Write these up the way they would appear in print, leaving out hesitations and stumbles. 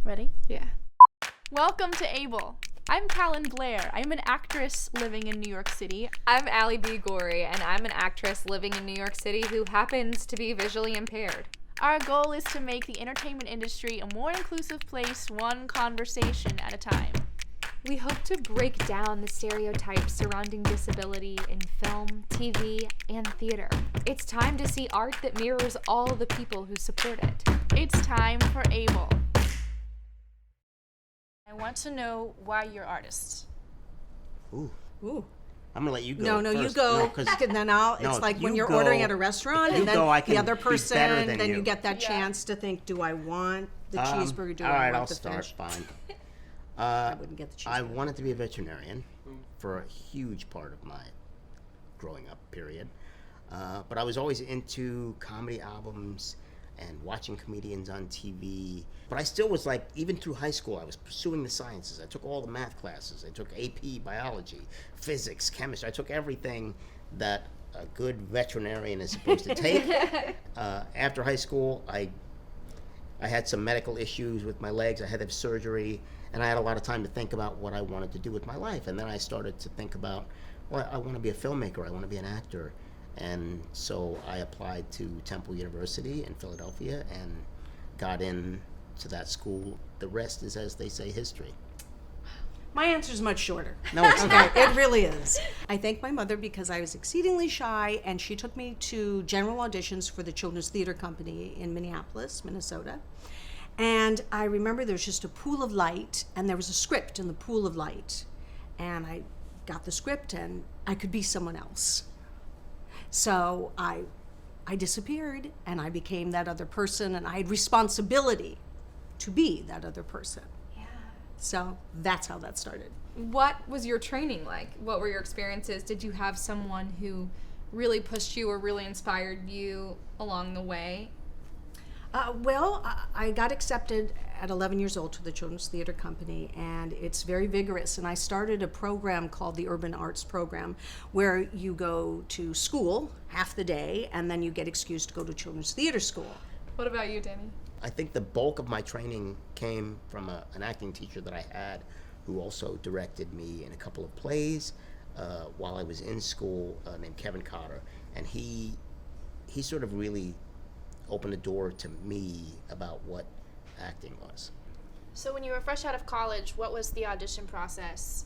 Ready? Yeah. Welcome to Able. I'm Callan Blair. I'm an actress living in New York City. I'm Allie B. Gorey, and I'm an actress living in New York City who happens to be visually impaired. Our goal is to make the entertainment industry a more inclusive place, one conversation at a time. We hope to break down the stereotypes surrounding disability in film, TV, and theater. It's time to see art that mirrors all the people who support it. It's time for Able. I want to know why you're artists. Ooh. Ooh. I'm gonna let you go. No, first. you go. No, 'cause- And then it's like when you you're go. ordering at a restaurant, You and then go, I the can other be person, better than then you. you get that Yeah. chance to think, do I want the cheeseburger? Do all I right, want I'll the start. fish? Fine. I wouldn't get the cheeseburger. I wanted to be a veterinarian for a huge part of my growing up period, but I was always into comedy albums and watching comedians on TV. But I still was like, even through high school, I was pursuing the sciences. I took all the math classes. I took AP biology, physics, chemistry. I took everything that a good veterinarian is supposed to take. After high school, I had some medical issues with my legs. I had to have surgery, and I had a lot of time to think about what I wanted to do with my life. And then I started to think about, well, I want to be a filmmaker. I want to be an actor. And so I applied to Temple University in Philadelphia and got in to that school. The rest is, as they say, history. My answer is much shorter. No, it's Okay, not. it really is. I thank my mother because I was exceedingly shy, and she took me to general auditions for the Children's Theater Company in Minneapolis, Minnesota. And I remember there was just a pool of light, and there was a script in the pool of light. And I got the script, and I could be someone else. So I disappeared, and I became that other person, and I had responsibility to be that other person. Yeah. So that's how that started. What was your training like? What were your experiences? Did you have someone who really pushed you or really inspired you along the way? I got accepted at 11 years old to the Children's Theater Company, and it's very vigorous. And I started a program called the Urban Arts Program, where you go to school half the day, and then you get excused to go to Children's Theater School. What about you, Danny? I think the bulk of my training came from an acting teacher that I had, who also directed me in a couple of plays while I was in school, named Kevin Cotter. And he sort of really opened the door to me about what acting was. So when you were fresh out of college, what was the audition process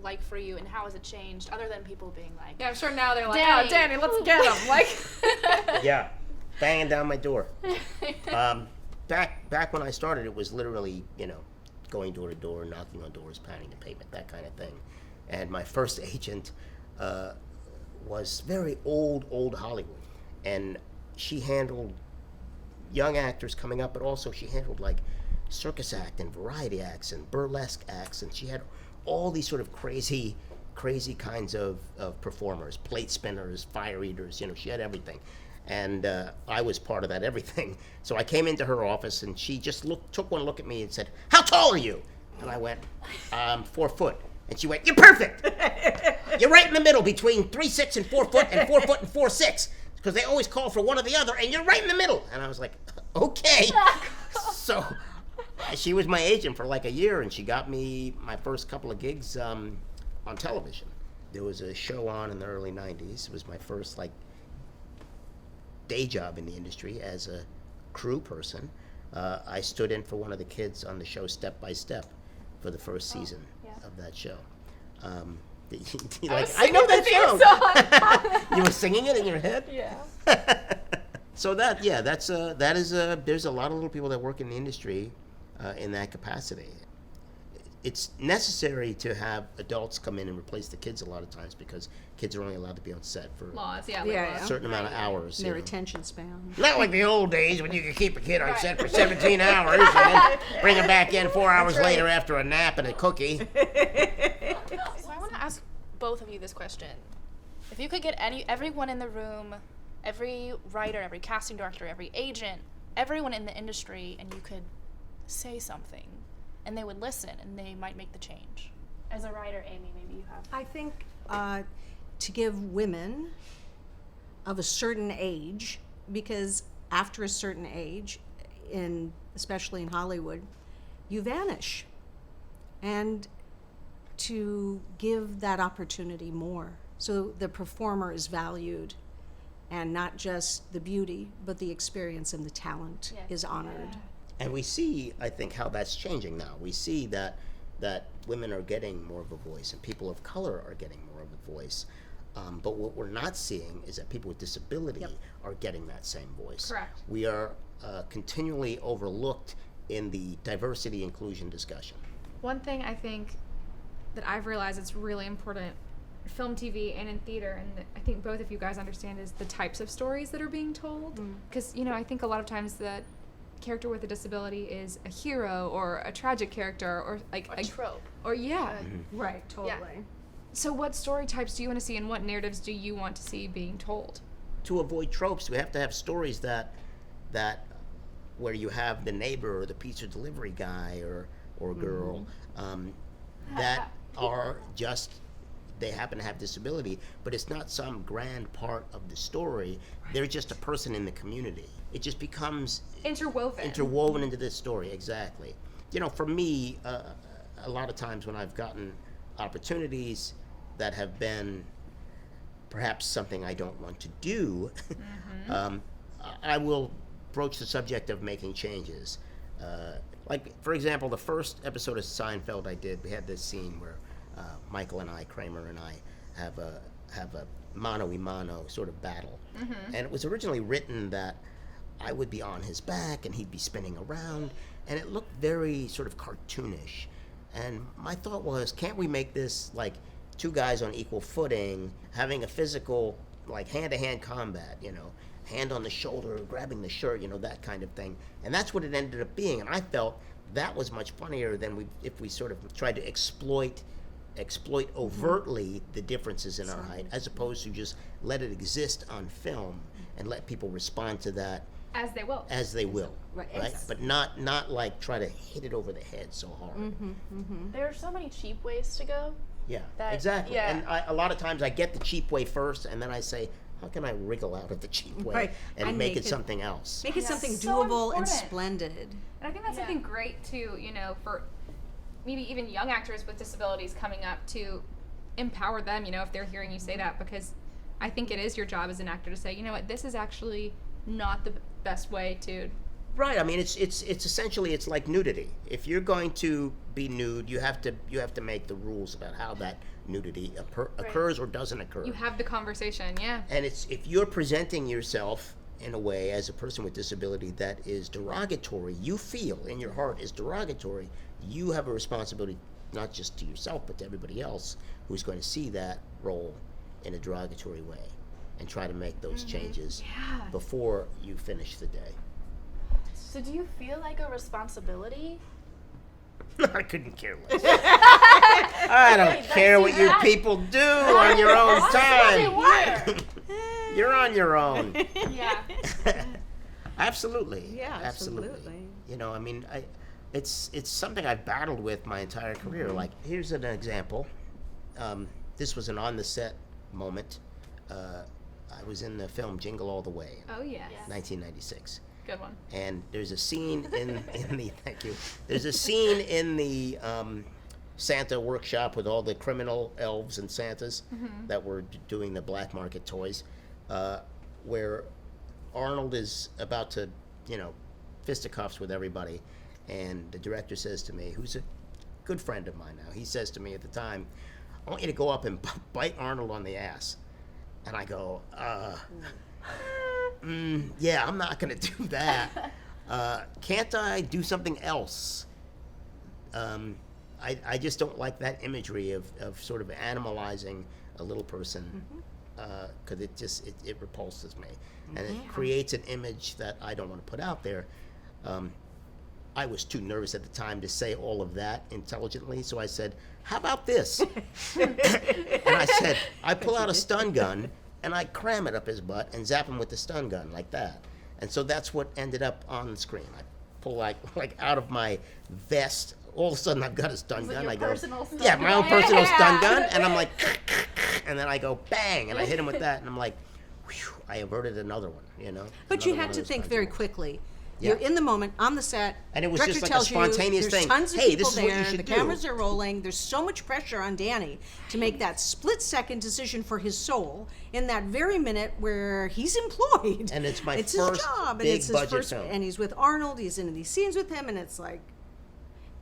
like for you, and how has it changed, other than people being like, Yeah, I'm sure now they're like, Danny. oh, Danny, let's get him. Like, Yeah, banging down my door. Back when I started, it was literally, going door to door, knocking on doors, pounding the pavement, that kind of thing. And my first agent was very old Hollywood, and she handled young actors coming up, but also she handled like circus act and variety acts and burlesque acts, and she had all these sort of crazy kinds of performers, plate spinners, fire eaters, she had everything. And I was part of that everything. So I came into her office, and she just took one look at me and said, "How tall are you?" And I went, 4 foot. And she went, "You're perfect. You're right in the middle between 3'6" and 4 foot and 4 foot and 4'6", because they always call for one or the other, and you're right in the middle." And I was like, okay. So she was my agent for like a year, and she got me my first couple of gigs on television. There was a show on in the early 90s. It was my first day job in the industry as a crew person. I stood in for one of the kids on the show Step by Step for the first season of that show. I know that show. You were singing it in your head? yeah. So there's a lot of little people that work in the industry in that capacity. It's necessary to have adults come in and replace the kids a lot of times, because kids are only allowed to be on set for Laws, yeah. Yeah, a certain amount of hours. Their attention span. Not like the old days when you could keep a kid on set for 17 hours and then bring him back in 4 hours later after a nap and a cookie. So I want to ask both of you this question. If you could get everyone in the room, every writer, every casting director, every agent, everyone in the industry, and you could say something, and they would listen, and they might make the change. As a writer, Amy, maybe you have. I think to give women of a certain age, because after a certain age, especially in Hollywood, you vanish. And to give that opportunity more, so the performer is valued, and not just the beauty, but the experience and the talent is honored. And we see, I think, how that's changing now. We see that women are getting more of a voice, and people of color are getting more of a voice. But what we're not seeing is that people with disability are getting that same voice. Correct. We are continually overlooked in the diversity inclusion discussion. One thing I think that I've realized it's really important in film, TV, and in theater, and that I think both of you guys understand, is the types of stories that are being told. Because, I think a lot of times the character with a disability is a hero or a tragic character or like A trope. Or Right, totally. So what story types do you want to see, and what narratives do you want to see being told? To avoid tropes, we have to have stories that where you have the neighbor or the pizza delivery guy or girl that are just, they happen to have disability, but it's not some grand part of the story. They're just a person in the community. It just becomes interwoven into this story. Exactly. For me, a lot of times when I've gotten opportunities that have been perhaps something I don't want to do, I will broach the subject of making changes. Like, for example, the first episode of Seinfeld I did, we had this scene where Michael and I, Kramer and I, have a mano-a-mano sort of battle. And it was originally written that I would be on his back and he'd be spinning around, and it looked very sort of cartoonish. And my thought was, can't we make this like two guys on equal footing, having a physical, like hand-to-hand combat, hand on the shoulder, grabbing the shirt, that kind of thing. And that's what it ended up being. And I felt that was much funnier than if we sort of tried to exploit overtly the differences in our height, as opposed to just let it exist on film and let people respond to that as they will. Right? But not like try to hit it over the head so hard. There are so many cheap ways to go. Yeah, That- exactly. yeah. And a lot of times I get the cheap way first, and then I say, how can I wriggle out of the cheap way and make it something else? Make it something So doable and important. splendid. And I think that's something great too, for maybe even young actors with disabilities coming up, to empower them, if they're hearing you say that, because I think it is your job as an actor to say, this is actually not the best way to. Right. I mean, it's essentially, it's like nudity. If you're going to be nude, you have to make the rules about how that nudity occurs or doesn't occur. You have the conversation, yeah. And if you're presenting yourself in a way as a person with disability that is derogatory, you feel in your heart is derogatory, you have a responsibility not just to yourself but to everybody else who's going to see that role in a derogatory way, and try to make those changes before you finish the day. So do you feel like a responsibility? I couldn't care less. I don't care what you people do on your own time. You're on your own. Yeah. Absolutely. Yeah, Absolutely. absolutely. I mean, it's something I've battled with my entire career. Like, here's an example. This was an on-the-set moment. I was in the film Jingle All the Way, Oh, yes. 1996. Good one. And there's a scene in the thank you. There's a scene in the Santa workshop with all the criminal elves and Santas that were doing the black market toys, where Arnold is about to, fisticuffs with everybody, and the director says to me, who's a good friend of mine now, he says to me at the time, I want you to go up and bite Arnold on the ass. And I go, yeah, I'm not going to do that. Can't I do something else? I just don't like that imagery of sort of animalizing a little person, because it repulses me. And it creates an image that I don't want to put out there. I was too nervous at the time to say all of that intelligently, so I said, how about this? And I said, I pull out a stun gun, and I cram it up his butt and zap him with the stun gun like that. And so that's what ended up on the screen. I pull like out of my vest. All of a sudden, I've got a stun gun. I go, yeah, my own personal stun gun, and I'm like, and then I go bang, and I hit him with that, and I'm like, whew, I averted another one. But you another one had of to those think kinds very of quickly. You're Yeah. in the moment, on the set. And it was director just like a tells you, spontaneous there's thing. Tons of Hey, people this is what you there. should The do. cameras are rolling. There's so much pressure on Danny to make that split-second decision for his soul in that very minute where he's employed. And it's my it's first his job, big and it's his budget first, film. and he's with Arnold. He's in these scenes with him, and it's like,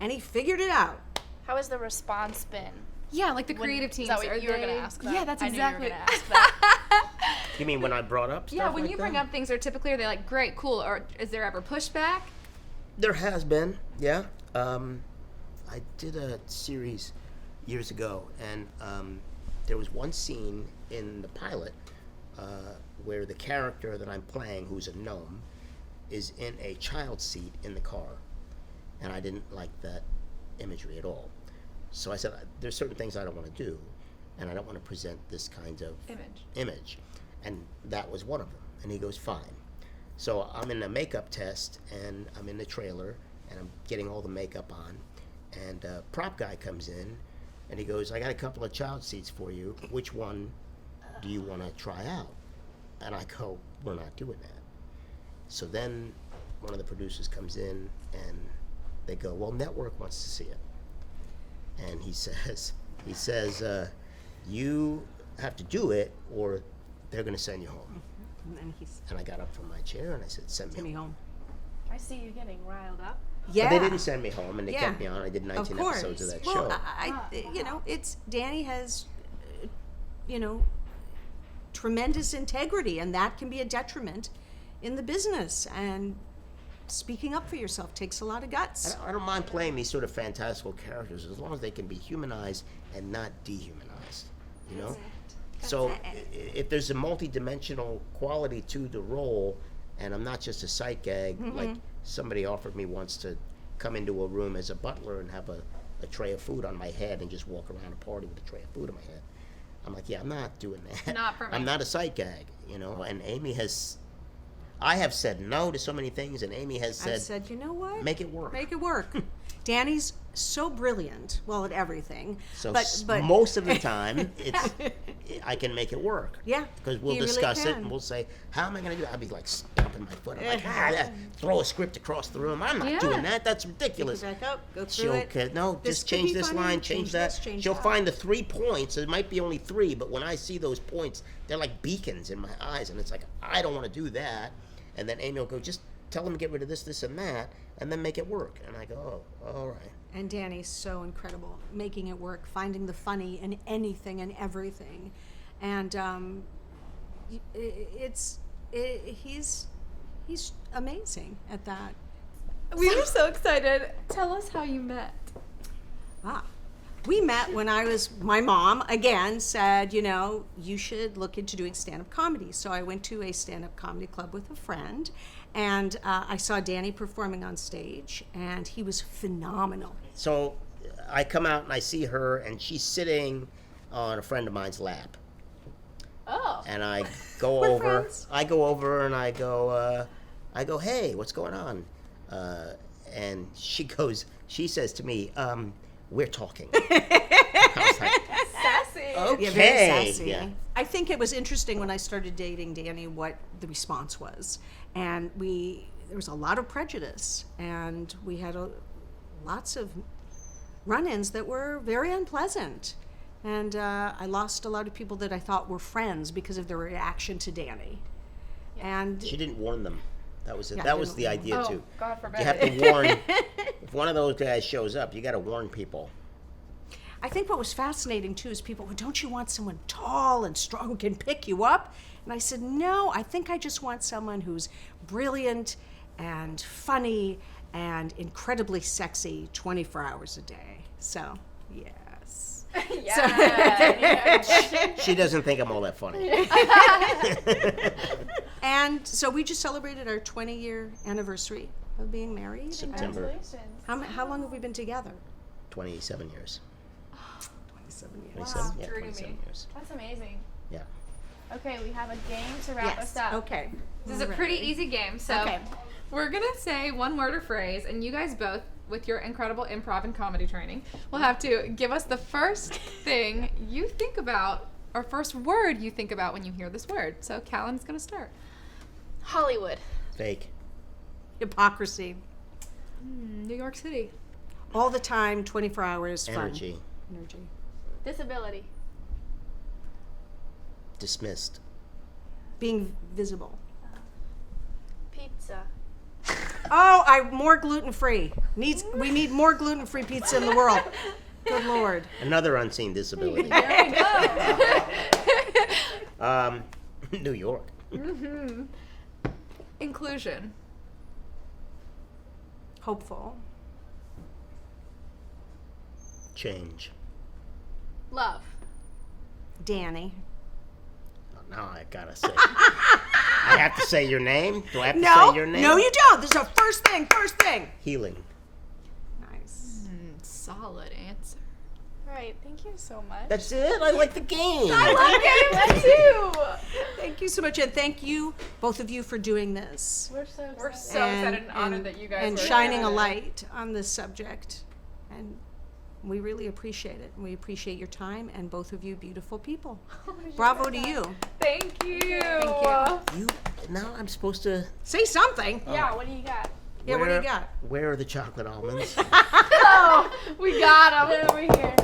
and he figured it out. How has the response been? Yeah, like the When- creative is teams. that what are you were gonna they- ask that? Yeah, that's I knew you were exactly. gonna ask that. You mean when I brought up stuff Yeah, when like you bring that? up things, are they like, great, cool, or is there ever pushback? There has been, yeah. I did a series years ago, and there was one scene in the pilot where the character that I'm playing, who's a gnome, is in a child seat in the car, and I didn't like that imagery at all. So I said, there's certain things I don't want to do, and I don't want to present this kind of image. And that was one of them. And he goes, fine. So I'm in a makeup test, and I'm in the trailer, and I'm getting all the makeup on, and a prop guy comes in, and he goes, I got a couple of child seats for you. Which one do you want to try out? And I go, we're not doing that. So then one of the producers comes in, and they go, well, Network wants to see it. And he says, you have to do it, or they're going to send you home. And then he's And I got up from my chair and I said, send sent me me home. home. I see you getting riled up. Yeah. But they didn't send me home, and they Yeah. kept me on. I did 19 Of course. episodes of that well, show. you know, it's Danny has, you know, tremendous integrity, and that can be a detriment in the business. And speaking up for yourself takes a lot of guts. I don't mind playing these sort of fantastical characters as long as they can be humanized and not dehumanized, you know? So if there's a multi-dimensional quality to the role, and I'm not just a sight gag, like somebody offered me once to come into a room as a butler and have a tray of food on my head and just walk around a party with a tray of food on my head. I'm like, yeah, I'm not doing that. Not for me. I'm not a sight gag, you know? And I have said no to so many things, and Amy has I said, said, you know what? make it work. Make it work. Danny's so brilliant, well, at everything. So but most of the time, I can make it work. Yeah, Because we'll you really discuss it can. and we'll say, how am I going to do it? I'll be like stomping my foot. I'm like, throw a script across the room. I'm not Yeah. doing that. That's ridiculous. back up, go through She'll it. no, This just could change be this funny, line, change that. this, change She'll that. find the 3 points. It might be only 3, but when I see those points, they're like beacons in my eyes, and it's like, I don't want to do that. And then Amy will go, just tell them to get rid of this, this, and that, and then make it work. And I go, oh, all right. And Danny's so incredible, making it work, finding the funny in anything and everything. And he's amazing at that. We are so excited. Tell us how you met. We met when my mom, again, said, you know, you should look into doing stand-up comedy. So I went to a stand-up comedy club with a friend, and I saw Danny performing on stage, and he was phenomenal. So I come out and I see her, and she's sitting on a friend of mine's lap. Oh. And I go We're over. friends. I go over and I go, hey, what's going on? And she says to me, we're talking. I was like, Sassy. okay. Yeah, very sassy. Yeah. I think it was interesting when I started dating Danny what the response was. And there was a lot of prejudice, and we had lots of run-ins that were very unpleasant. And I lost a lot of people that I thought were friends because of their reaction to Danny. And She didn't warn them. That was it. Yeah, That was didn't the warn idea Oh, too. God forbid. You have to warn. If one of those guys shows up, you got to warn people. I think what was fascinating too is people, well, don't you want someone tall and strong who can pick you up? And I said, no, I think I just want someone who's brilliant and funny and incredibly sexy 24 hours a day. So, yes. She doesn't think I'm all that funny. And so we just celebrated our 20-year anniversary of being married. September, How long have we been together? 27 years. 27 years. 27? Yeah, True to 27 me. years. That's amazing. Yeah. Okay, we have a game to wrap Yes. us up. Okay. This is a pretty easy game. So Okay. we're going to say one word or phrase, and you guys both, with your incredible improv and comedy training, will have to give us the first thing you think about, or first word you think about when you hear this word. So Callan's going to start. Hollywood. Fake. Hypocrisy. New York City. All the time, 24 hours, fun. Energy. Energy. Disability. Dismissed. Being visible. Pizza. Oh, more gluten-free. We need more gluten-free pizza in the world. Good Lord. Another unseen disability. There we go. New York. Inclusion. Hopeful. Change. Love. Danny. Oh, now I gotta say. I have to say your name? Do I have to say your name? No, you don't. This is a first thing. Healing. Nice. Solid answer. All right. Thank you so much. That's it? I like the game. games too. Thank you so much, and thank you, both of you, for doing this. We're so excited. We're so excited and honored that you guys and were shining here. a light on this subject. And we really appreciate it. We appreciate your time, and both of you beautiful people. Bravo to you. Thank you. You now I'm supposed to Say something. Yeah. What do you got? Yeah, what do you got? Where are the chocolate almonds? Oh, we got them over here.